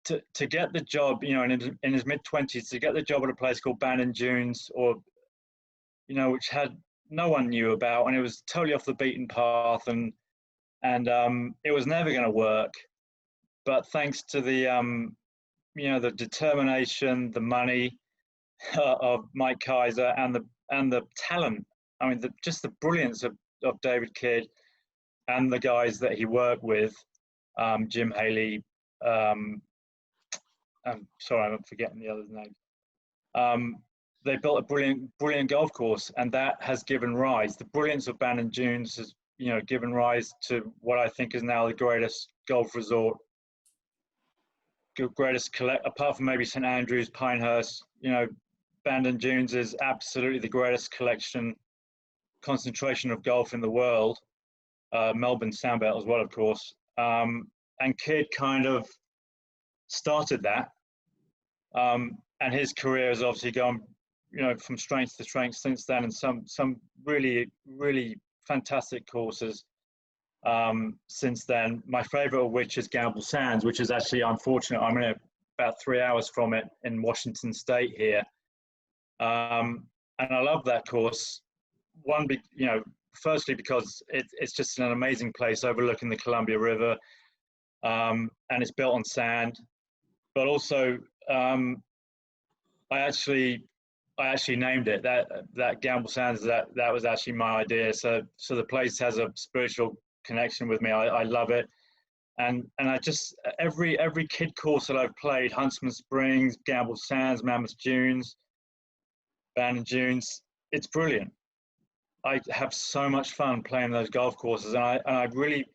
to get the job, in his mid-20s, to get the job at a place called Bandon Dunes, or which had no one knew about, and it was totally off the beaten path, and it was never going to work. But thanks to the the determination, the money of Mike Kaiser, and the talent, I mean, just the brilliance of David Kidd and the guys that he worked with, Jim Haley. I'm sorry, I'm forgetting the other's name. They built a brilliant golf course, and that has given rise. The brilliance of Bandon Dunes has, given rise to what I think is now the greatest golf resort, apart from maybe St Andrews, Pinehurst. Bandon Dunes is absolutely the greatest concentration of golf in the world. Melbourne Sandbelt as well, of course. And Kidd kind of started that. And his career has obviously gone, from strength to strength since then, and some really, really fantastic courses since then. My favorite of which is Gamble Sands, which is actually, unfortunate, I'm in about 3 hours from it in Washington State here. And I love that course. Firstly because it's just an amazing place overlooking the Columbia River, and it's built on sand. But also, I actually named it that Gamble Sands. That was actually my idea. So the place has a spiritual connection with me. I love it, and I just every kid course that I've played, Huntsman Springs, Gamble Sands, Mammoth Dunes, Bandon Dunes, it's brilliant. I have so much fun playing those golf courses, and I really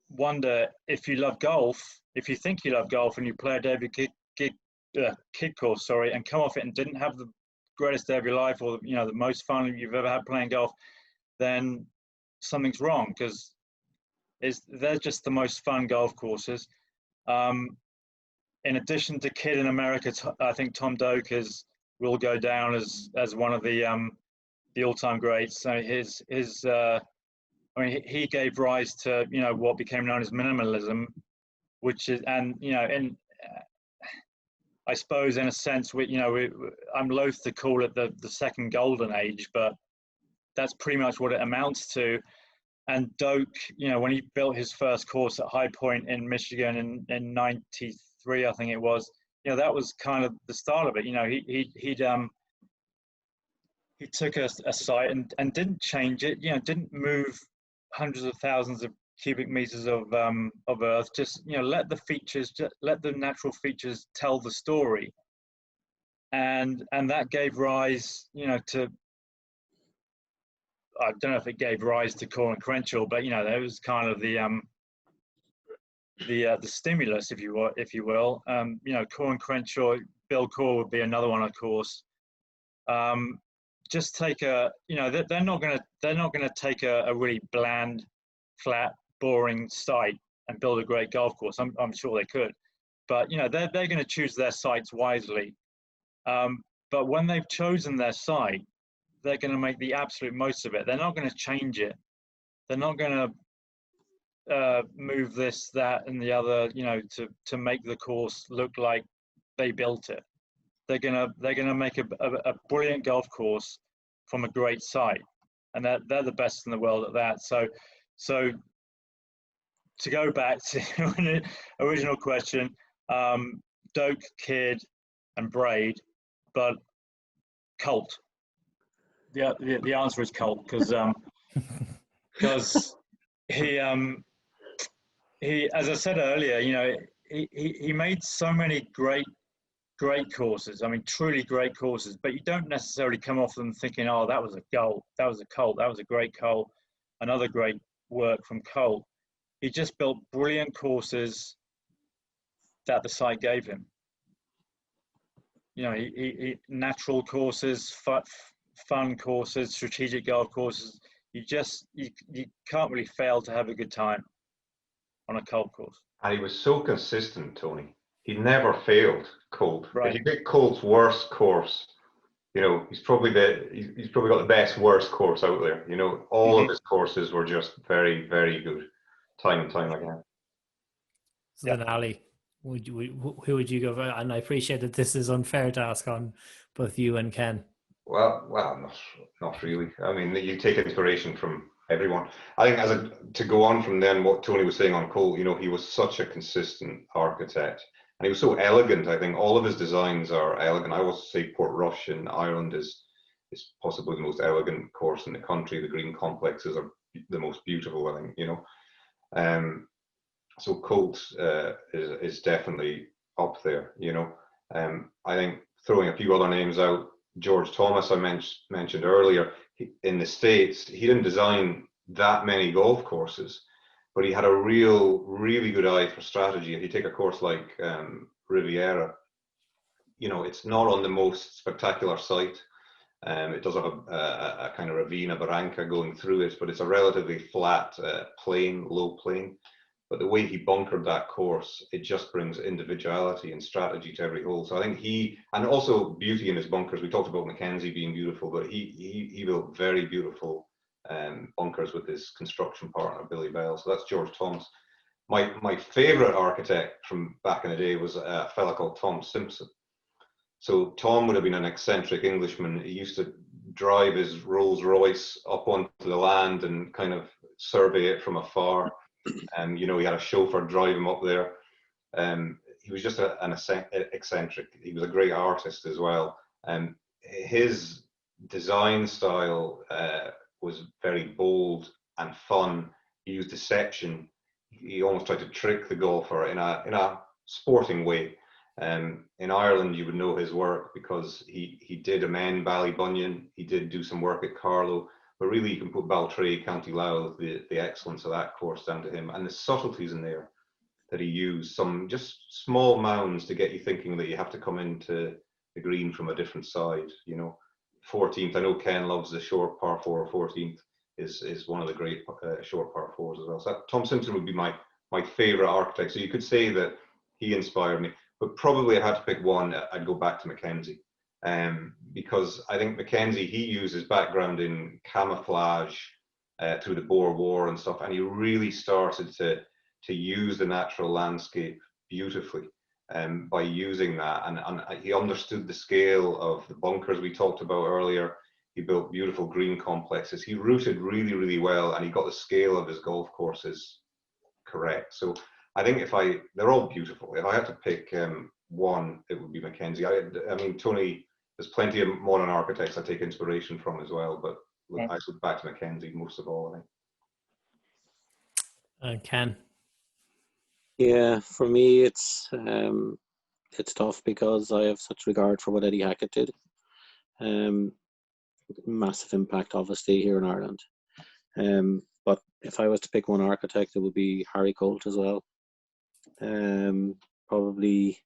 wonder if you love golf, if you think you love golf and you play a David Kidd course, and come off it and didn't have the greatest day of your life, or the most fun you've ever had playing golf, then something's wrong, because they're just the most fun golf courses. In addition to Kidd in America, I think Tom Doak will go down as one of the all-time greats. So he gave rise to what became known as minimalism, which is, and I suppose in a sense I'm loath to call it the second golden age, but that's pretty much what it amounts to. And Doak, when he built his first course at High Point in Michigan in '93, I think it was, that was kind of the start of it. He took a site and didn't change it, didn't move hundreds of thousands of cubic meters of earth, just let the natural features tell the story, and that gave rise to, I don't know if it gave rise to Coyne and Crenshaw, but there was kind of the stimulus, if you will. Coyne, Crenshaw, Bill Core would be another one, of course. Just take they're not going to take a really bland, flat, boring site and build a great golf course. I'm sure they could, but they're going to choose their sites wisely. But when they've chosen their site, they're going to make the absolute most of it. They're not going to change it. They're not going to move this, that, and the other, to make the course look like they built it. They're gonna make a brilliant golf course from a great site, and they're the best in the world at that. So to go back to the original question, Doak, Kidd, and Braid, but Colt. The answer is Colt, because he, as I said earlier, he made so many great courses. I mean, truly great courses, but you don't necessarily come off them thinking, oh, that was a Colt, that was a great Colt, another great work from Colt. He just built brilliant courses that the site gave him. He natural courses, fun courses, strategic golf courses. You can't really fail to have a good time on a Colt course. And he was so consistent, Tony. He never failed Colt. Right. If you pick Colt's worst course, he's probably got the best worst course out there. All of his courses were just very, very good, time and time again. So then, Ally, who would you go for? And I appreciate that this is unfair to ask on both you and Ken. Well, not really. I mean, you take inspiration from everyone. I think to go on from then what Tony was saying on Colt, he was such a consistent architect, and he was so elegant. I think all of his designs are elegant. I always say Port Rush in Ireland is possibly the most elegant course in the country. The green complexes are the most beautiful, I think, so Colt is definitely up there, I think, throwing a few other names out, George Thomas, I mentioned earlier, in the States, he didn't design that many golf courses, but he had a really good eye for strategy. If you take a course like Riviera, it's not on the most spectacular site. It does have a kind of ravine, a barranca going through it, but it's a relatively flat low plane. but the way he bunkered that course, it just brings individuality and strategy to every hole. So I think and also beauty in his bunkers. We talked about Mackenzie being beautiful, but he built very beautiful bunkers with his construction partner, Billy Bell. So that's George Thomas. My favorite architect from back in the day was a fella called Tom Simpson. So Tom would have been an eccentric Englishman. He used to drive his Rolls Royce up onto the land and kind of survey it from afar. And, he had a chauffeur drive him up there. He was just an eccentric. He was a great artist as well. His design style was very bold and fun. He used deception. He almost tried to trick the golfer in a sporting way. In Ireland, you would know his work because he did amend Ballybunion. He did do some work at Carlow, but really you can put Baltray, County Louth, the excellence of that course down to him, and the subtleties in there that he used. Some just small mounds to get you thinking that you have to come into the green from a different side. 14th. I know Ken loves the short par 4. 14th is one of the great short par 4s as well. So Tom Simpson would be my favorite architect. So you could say that he inspired me. But probably I had to pick one, I'd go back to Mackenzie. Because I think Mackenzie, he used his background in camouflage through the Boer War and stuff, and he really started to use the natural landscape beautifully by using that. And he understood the scale of the bunkers we talked about earlier. He built beautiful green complexes. He routed really, really well, and he got the scale of his golf courses correct. So I think they're all beautiful. If I had to pick one, it would be Mackenzie. I mean, Tony, there's plenty of modern architects I take inspiration from as well, but I look back to Mackenzie most of all, I think. Ken? Yeah, for me, it's tough because I have such regard for what Eddie Hackett did. Massive impact, obviously, here in Ireland. But if I was to pick one architect, it would be Harry Colt as well. Probably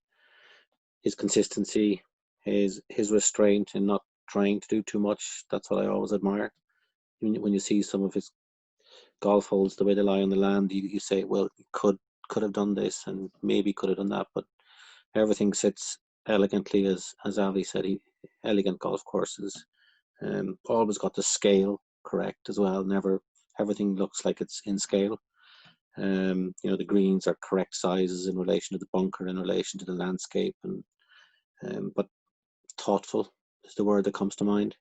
his consistency, his restraint in not trying to do too much. That's what I always admire. When you see some of his golf holes, the way they lie on the land, you say, well, you could have done this and maybe could have done that, but everything sits elegantly, as Ally said. Elegant golf courses. Always got the scale correct as well. Never everything looks like it's in scale. The greens are correct sizes in relation to the bunker, in relation to the landscape, and but thoughtful is the word that comes to mind.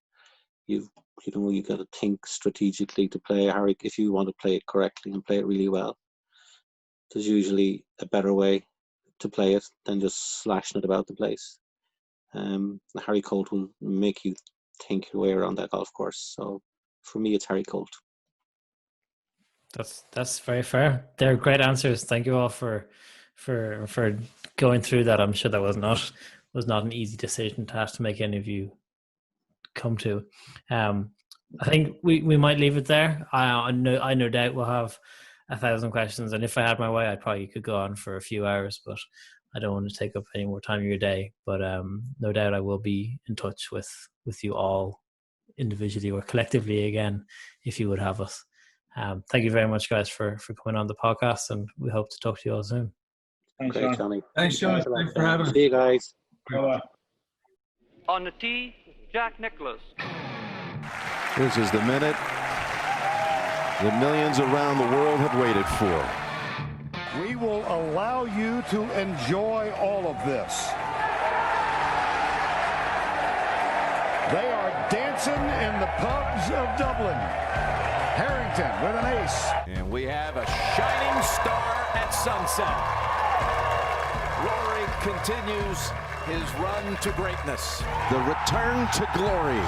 You got to think strategically to play Harry. If you want to play it correctly and play it really well, there's usually a better way to play it than just slashing it about the place. Harry Colt will make you think your way around that golf course. So for me, it's Harry Colt. That's very fair. They're great answers. Thank you all for going through that. I'm sure that was not an easy decision to have to make any of you come to. I think we might leave it there. I no doubt we'll have 1,000 questions, and if I had my way, I probably could go on for a few hours, but I don't want to take up any more time of your day. But no doubt I will be in touch with you all individually or collectively again if you would have us. Thank you very much, guys, for coming on the podcast, and we hope to talk to you all soon. Thanks, Great, John. Johnny. Thanks, John. Thanks for having us. See you guys. Bye-bye. On the tee, Jack Nicklaus. This is the minute that millions around the world have waited for. We will allow you to enjoy all of this. They are dancing in the pubs of Dublin. Harrington with an ace. And we have a shining star at sunset. Rory continues his run to greatness. The return to glory.